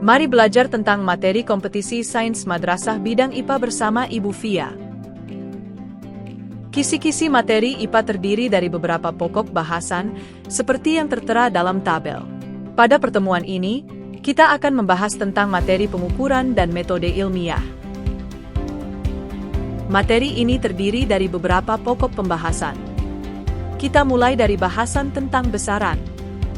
Mari belajar tentang materi kompetisi sains madrasah bidang IPA bersama Ibu Fia. Kisi-kisi materi IPA terdiri dari beberapa pokok bahasan, seperti yang tertera dalam tabel. Pada pertemuan ini, kita akan membahas tentang materi pengukuran dan metode ilmiah. Materi ini terdiri dari beberapa pokok pembahasan. Kita mulai dari bahasan tentang besaran.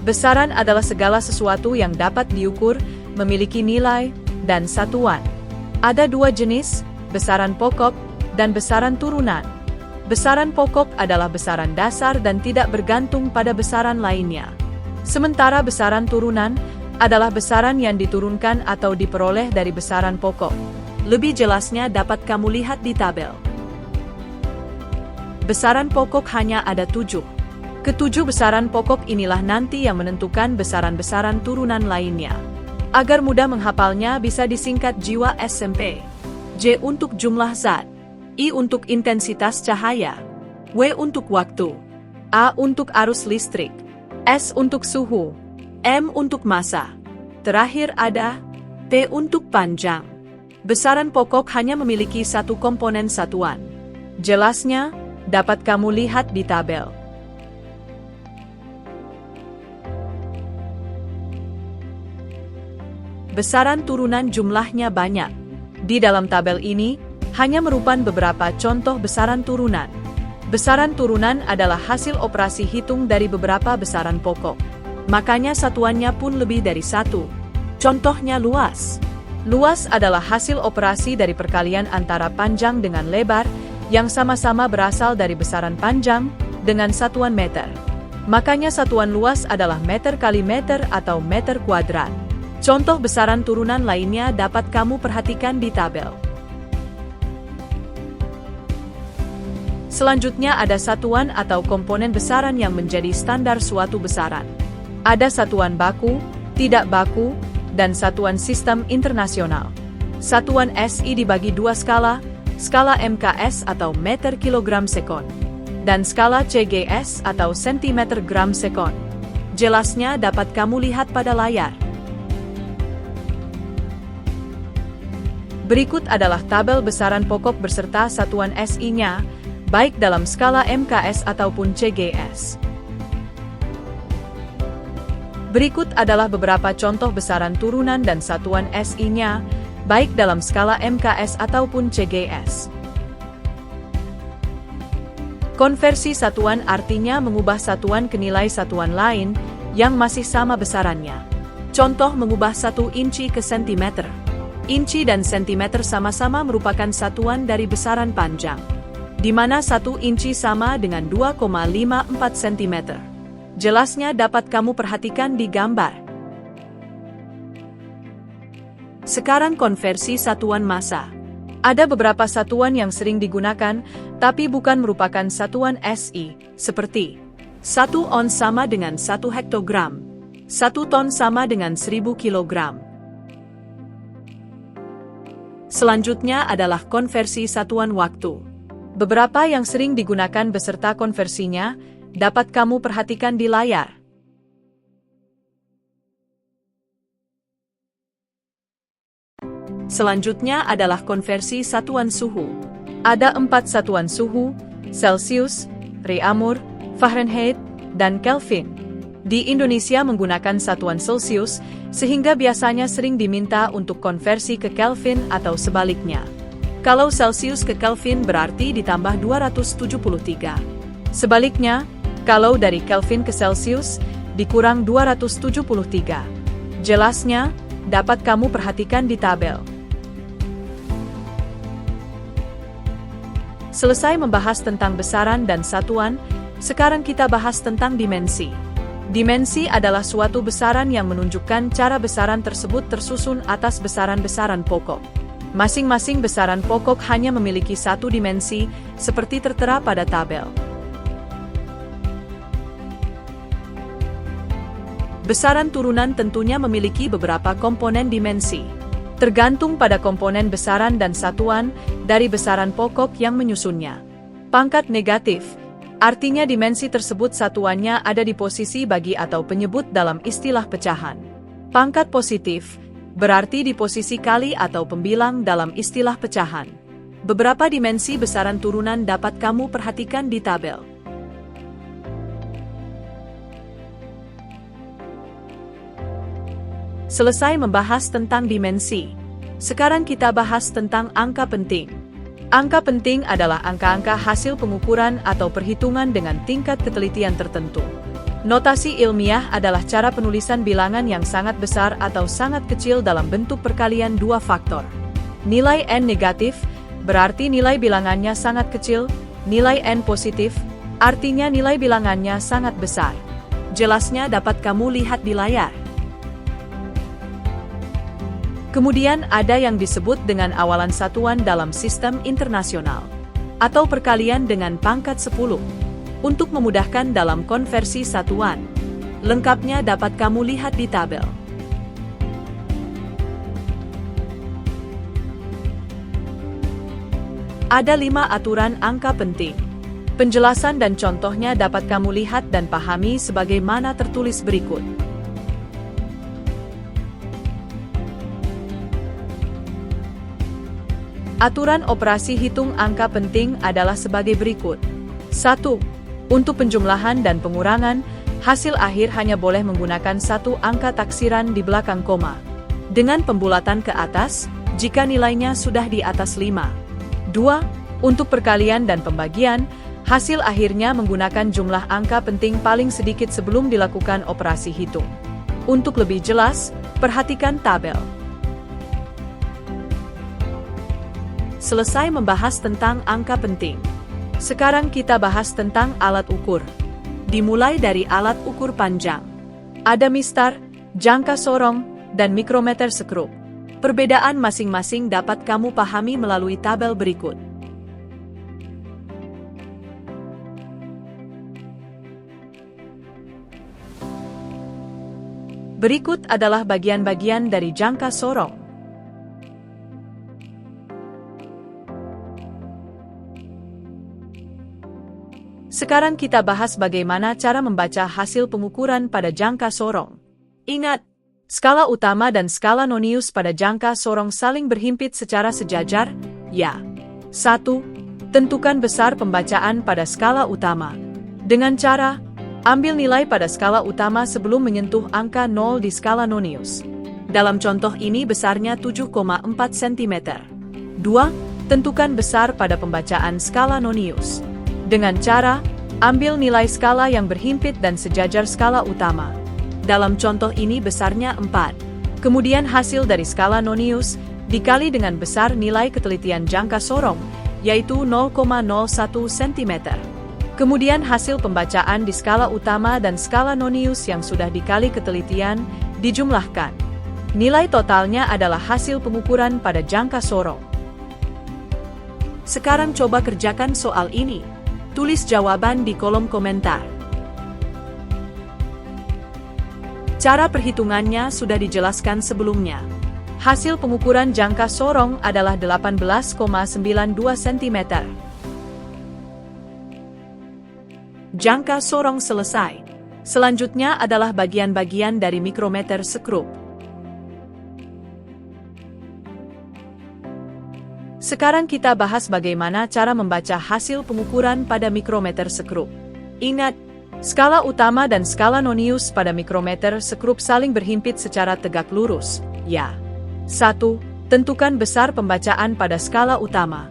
Besaran adalah segala sesuatu yang dapat diukur, memiliki nilai, dan satuan. Ada dua jenis, besaran pokok dan besaran turunan. Besaran pokok adalah besaran dasar dan tidak bergantung pada besaran lainnya. Sementara besaran turunan adalah besaran yang diturunkan atau diperoleh dari besaran pokok. Lebih jelasnya dapat kamu lihat di tabel. Besaran pokok hanya ada 7. Ketujuh besaran pokok inilah nanti yang menentukan besaran-besaran turunan lainnya. Agar mudah menghafalnya bisa disingkat jiwa SMP. J untuk jumlah zat, I untuk intensitas cahaya, W untuk waktu, A untuk arus listrik, S untuk suhu, M untuk massa. Terakhir ada P untuk panjang. Besaran pokok hanya memiliki satu komponen satuan. Jelasnya dapat kamu lihat di tabel. Besaran turunan jumlahnya banyak. Di dalam tabel ini, hanya merupakan beberapa contoh besaran turunan. Besaran turunan adalah hasil operasi hitung dari beberapa besaran pokok. Makanya satuannya pun lebih dari satu. Contohnya luas. Luas adalah hasil operasi dari perkalian antara panjang dengan lebar, yang sama-sama berasal dari besaran panjang, dengan satuan meter. Makanya satuan luas adalah meter kali meter atau meter kuadrat. Contoh besaran turunan lainnya dapat kamu perhatikan di tabel. Selanjutnya ada satuan atau komponen besaran yang menjadi standar suatu besaran. Ada satuan baku, tidak baku, dan satuan sistem internasional. Satuan SI dibagi dua skala MKS atau meter kilogram sekon, dan skala CGS atau sentimeter gram sekon. Jelasnya dapat kamu lihat pada layar. Berikut adalah tabel besaran pokok beserta satuan SI-nya, baik dalam skala MKS ataupun CGS. Berikut adalah beberapa contoh besaran turunan dan satuan SI-nya, baik dalam skala MKS ataupun CGS. Konversi satuan artinya mengubah satuan ke nilai satuan lain yang masih sama besarannya. Contoh mengubah 1 inci ke sentimeter. Inci dan sentimeter sama-sama merupakan satuan dari besaran panjang, di mana 1 inci sama dengan 2,54 cm. Jelasnya dapat kamu perhatikan di gambar. Sekarang konversi satuan massa. Ada beberapa satuan yang sering digunakan, tapi bukan merupakan satuan SI, seperti 1 ons sama dengan 1 hektogram, 1 ton sama dengan 1000 kilogram. Selanjutnya adalah konversi satuan waktu. Beberapa yang sering digunakan beserta konversinya, dapat kamu perhatikan di layar. Selanjutnya adalah konversi satuan suhu. Ada 4 satuan suhu, Celsius, Reaumur, Fahrenheit, dan Kelvin. Di Indonesia menggunakan satuan Celsius, sehingga biasanya sering diminta untuk konversi ke Kelvin atau sebaliknya. Kalau Celsius ke Kelvin berarti ditambah 273. Sebaliknya, kalau dari Kelvin ke Celsius, dikurang 273. Jelasnya, dapat kamu perhatikan di tabel. Selesai membahas tentang besaran dan satuan, sekarang kita bahas tentang dimensi. Dimensi adalah suatu besaran yang menunjukkan cara besaran tersebut tersusun atas besaran-besaran pokok. Masing-masing besaran pokok hanya memiliki satu dimensi, seperti tertera pada tabel. Besaran turunan tentunya memiliki beberapa komponen dimensi. Tergantung pada komponen besaran dan satuan dari besaran pokok yang menyusunnya. Pangkat negatif artinya dimensi tersebut satuannya ada di posisi bagi atau penyebut dalam istilah pecahan. Pangkat positif berarti di posisi kali atau pembilang dalam istilah pecahan. Beberapa dimensi besaran turunan dapat kamu perhatikan di tabel. Selesai membahas tentang dimensi. Sekarang kita bahas tentang angka penting. Angka penting adalah angka-angka hasil pengukuran atau perhitungan dengan tingkat ketelitian tertentu. Notasi ilmiah adalah cara penulisan bilangan yang sangat besar atau sangat kecil dalam bentuk perkalian dua faktor. Nilai n negatif, berarti nilai bilangannya sangat kecil, nilai n positif, artinya nilai bilangannya sangat besar. Jelasnya dapat kamu lihat di layar. Kemudian ada yang disebut dengan awalan satuan dalam sistem internasional, atau perkalian dengan pangkat 10, untuk memudahkan dalam konversi satuan. Lengkapnya dapat kamu lihat di tabel. Ada 5 aturan angka penting. Penjelasan dan contohnya dapat kamu lihat dan pahami sebagaimana tertulis berikut. Aturan operasi hitung angka penting adalah sebagai berikut. 1. Untuk penjumlahan dan pengurangan, hasil akhir hanya boleh menggunakan satu angka taksiran di belakang koma. Dengan pembulatan ke atas, jika nilainya sudah di atas 5. 2. Untuk perkalian dan pembagian, hasil akhirnya menggunakan jumlah angka penting paling sedikit sebelum dilakukan operasi hitung. Untuk lebih jelas, perhatikan tabel. Selesai membahas tentang angka penting. Sekarang kita bahas tentang alat ukur. Dimulai dari alat ukur panjang. Ada mistar, jangka sorong, dan mikrometer sekrup. Perbedaan masing-masing dapat kamu pahami melalui tabel berikut. Berikut adalah bagian-bagian dari jangka sorong. Sekarang kita bahas bagaimana cara membaca hasil pengukuran pada jangka sorong. Ingat, skala utama dan skala nonius pada jangka sorong saling berhimpit secara sejajar, ya. 1. Tentukan besar pembacaan pada skala utama. Dengan cara, ambil nilai pada skala utama sebelum menyentuh angka 0 di skala nonius. Dalam contoh ini besarnya 7,4 cm. 2. Tentukan besar pada pembacaan skala nonius. Dengan cara, ambil nilai skala yang berhimpit dan sejajar skala utama. Dalam contoh ini besarnya 4. Kemudian hasil dari skala nonius, dikali dengan besar nilai ketelitian jangka sorong, yaitu 0,01 cm. Kemudian hasil pembacaan di skala utama dan skala nonius yang sudah dikali ketelitian, dijumlahkan. Nilai totalnya adalah hasil pengukuran pada jangka sorong. Sekarang coba kerjakan soal ini. Tulis jawaban di kolom komentar. Cara perhitungannya sudah dijelaskan sebelumnya. Hasil pengukuran jangka sorong adalah 18,92 cm. Jangka sorong selesai. Selanjutnya adalah bagian-bagian dari mikrometer sekrup. Sekarang kita bahas bagaimana cara membaca hasil pengukuran pada mikrometer sekrup. Ingat, skala utama dan skala nonius pada mikrometer sekrup saling berhimpit secara tegak lurus, ya. 1. Tentukan besar pembacaan pada skala utama.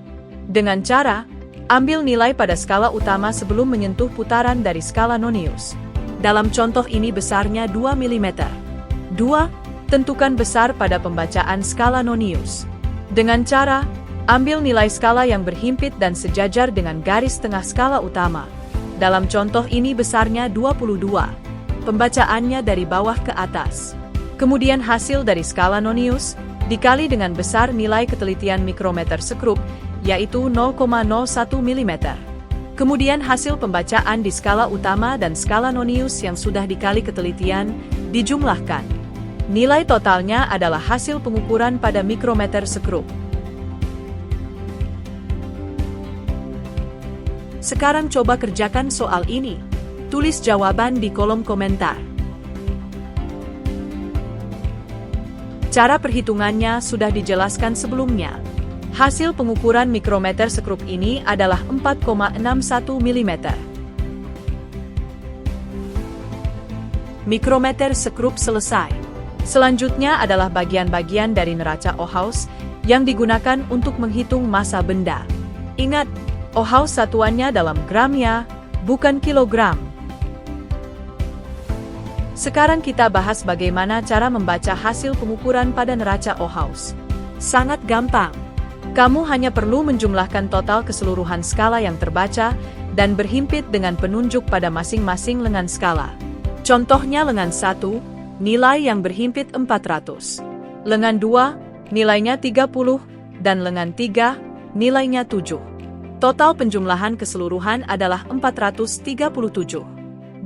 Dengan cara, ambil nilai pada skala utama sebelum menyentuh putaran dari skala nonius. Dalam contoh ini besarnya 2 mm. 2. Tentukan besar pada pembacaan skala nonius. Dengan cara, ambil nilai skala yang berhimpit dan sejajar dengan garis tengah skala utama. Dalam contoh ini besarnya 22. Pembacaannya dari bawah ke atas. Kemudian hasil dari skala nonius, dikali dengan besar nilai ketelitian mikrometer sekrup, yaitu 0,01 mm. Kemudian hasil pembacaan di skala utama dan skala nonius yang sudah dikali ketelitian, dijumlahkan. Nilai totalnya adalah hasil pengukuran pada mikrometer sekrup. Sekarang coba kerjakan soal ini. Tulis jawaban di kolom komentar. Cara perhitungannya sudah dijelaskan sebelumnya. Hasil pengukuran mikrometer sekrup ini adalah 4,61 mm. Mikrometer sekrup selesai. Selanjutnya adalah bagian-bagian dari neraca Ohaus yang digunakan untuk menghitung massa benda. Ingat, Ohaus satuannya dalam gram ya, bukan kilogram. Sekarang kita bahas bagaimana cara membaca hasil pengukuran pada neraca Ohaus. Sangat gampang. Kamu hanya perlu menjumlahkan total keseluruhan skala yang terbaca dan berhimpit dengan penunjuk pada masing-masing lengan skala. Contohnya lengan 1, nilai yang berhimpit 400. Lengan 2, nilainya 30, dan lengan 3, nilainya 7. Total penjumlahan keseluruhan adalah 437.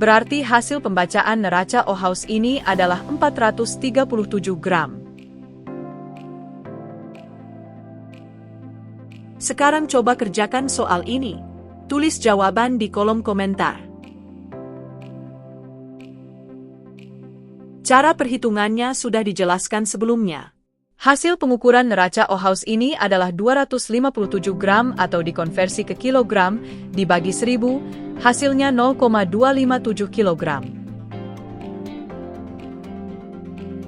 Berarti hasil pembacaan neraca Ohaus ini adalah 437 gram. Sekarang coba kerjakan soal ini. Tulis jawaban di kolom komentar. Cara perhitungannya sudah dijelaskan sebelumnya. Hasil pengukuran neraca Ohaus ini adalah 257 gram atau dikonversi ke kilogram, dibagi 1000, hasilnya 0,257 kilogram.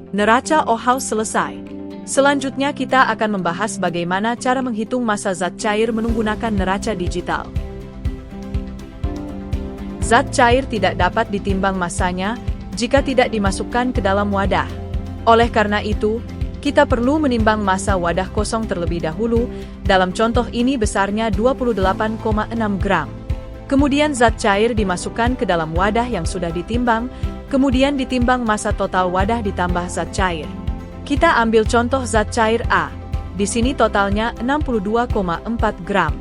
Neraca Ohaus selesai. Selanjutnya kita akan membahas bagaimana cara menghitung massa zat cair menggunakan neraca digital. Zat cair tidak dapat ditimbang massanya jika tidak dimasukkan ke dalam wadah. Oleh karena itu, kita perlu menimbang massa wadah kosong terlebih dahulu, dalam contoh ini besarnya 28,6 gram. Kemudian zat cair dimasukkan ke dalam wadah yang sudah ditimbang, kemudian ditimbang massa total wadah ditambah zat cair. Kita ambil contoh zat cair A. Di sini totalnya 62,4 gram.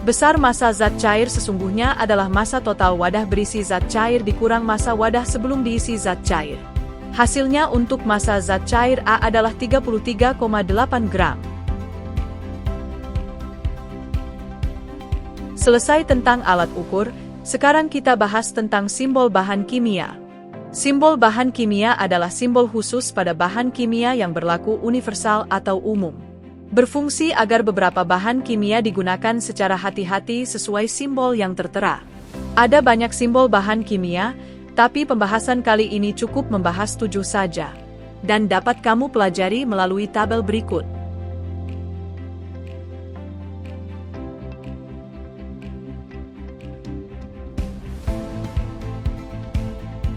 Besar massa zat cair sesungguhnya adalah massa total wadah berisi zat cair dikurang massa wadah sebelum diisi zat cair. Hasilnya untuk massa zat cair A adalah 33,8 gram. Selesai tentang alat ukur, sekarang kita bahas tentang simbol bahan kimia. Simbol bahan kimia adalah simbol khusus pada bahan kimia yang berlaku universal atau umum. Berfungsi agar beberapa bahan kimia digunakan secara hati-hati sesuai simbol yang tertera. Ada banyak simbol bahan kimia, tapi pembahasan kali ini cukup membahas 7 saja, dan dapat kamu pelajari melalui tabel berikut.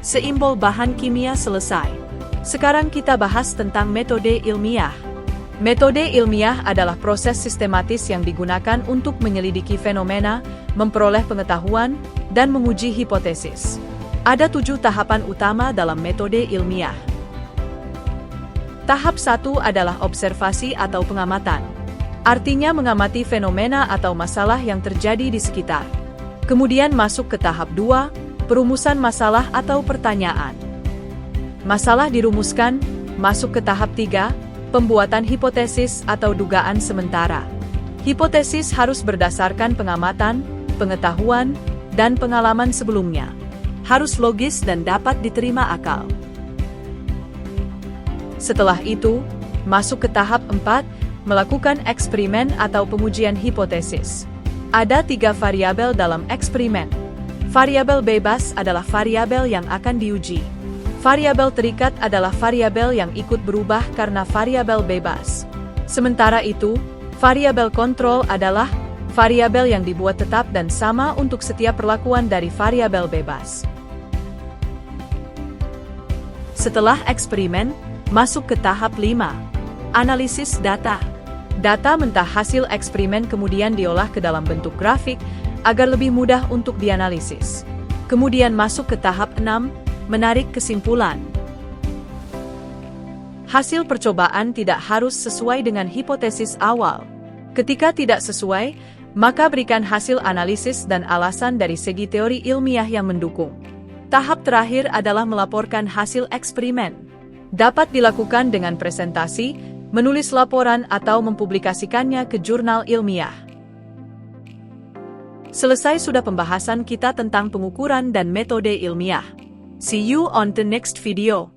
Simbol bahan kimia selesai. Sekarang kita bahas tentang metode ilmiah. Metode ilmiah adalah proses sistematis yang digunakan untuk menyelidiki fenomena, memperoleh pengetahuan, dan menguji hipotesis. Ada 7 tahapan utama dalam metode ilmiah. Tahap 1 adalah observasi atau pengamatan. Artinya mengamati fenomena atau masalah yang terjadi di sekitar. Kemudian masuk ke tahap 2, perumusan masalah atau pertanyaan. Masalah dirumuskan, masuk ke tahap 3, pembuatan hipotesis atau dugaan sementara. Hipotesis harus berdasarkan pengamatan, pengetahuan, dan pengalaman sebelumnya. Harus logis dan dapat diterima akal. Setelah itu, masuk ke tahap 4, melakukan eksperimen atau pengujian hipotesis. Ada 3 variabel dalam eksperimen. Variabel bebas adalah variabel yang akan diuji. Variabel terikat adalah variabel yang ikut berubah karena variabel bebas. Sementara itu, variabel kontrol adalah variabel yang dibuat tetap dan sama untuk setiap perlakuan dari variabel bebas. Setelah eksperimen, masuk ke tahap 5, analisis data. Data mentah hasil eksperimen kemudian diolah ke dalam bentuk grafik agar lebih mudah untuk dianalisis. Kemudian masuk ke tahap 6, menarik kesimpulan. Hasil percobaan tidak harus sesuai dengan hipotesis awal. Ketika tidak sesuai, maka berikan hasil analisis dan alasan dari segi teori ilmiah yang mendukung. Tahap terakhir adalah melaporkan hasil eksperimen. Dapat dilakukan dengan presentasi, menulis laporan atau mempublikasikannya ke jurnal ilmiah. Selesai sudah pembahasan kita tentang pengukuran dan metode ilmiah. See you on the next video.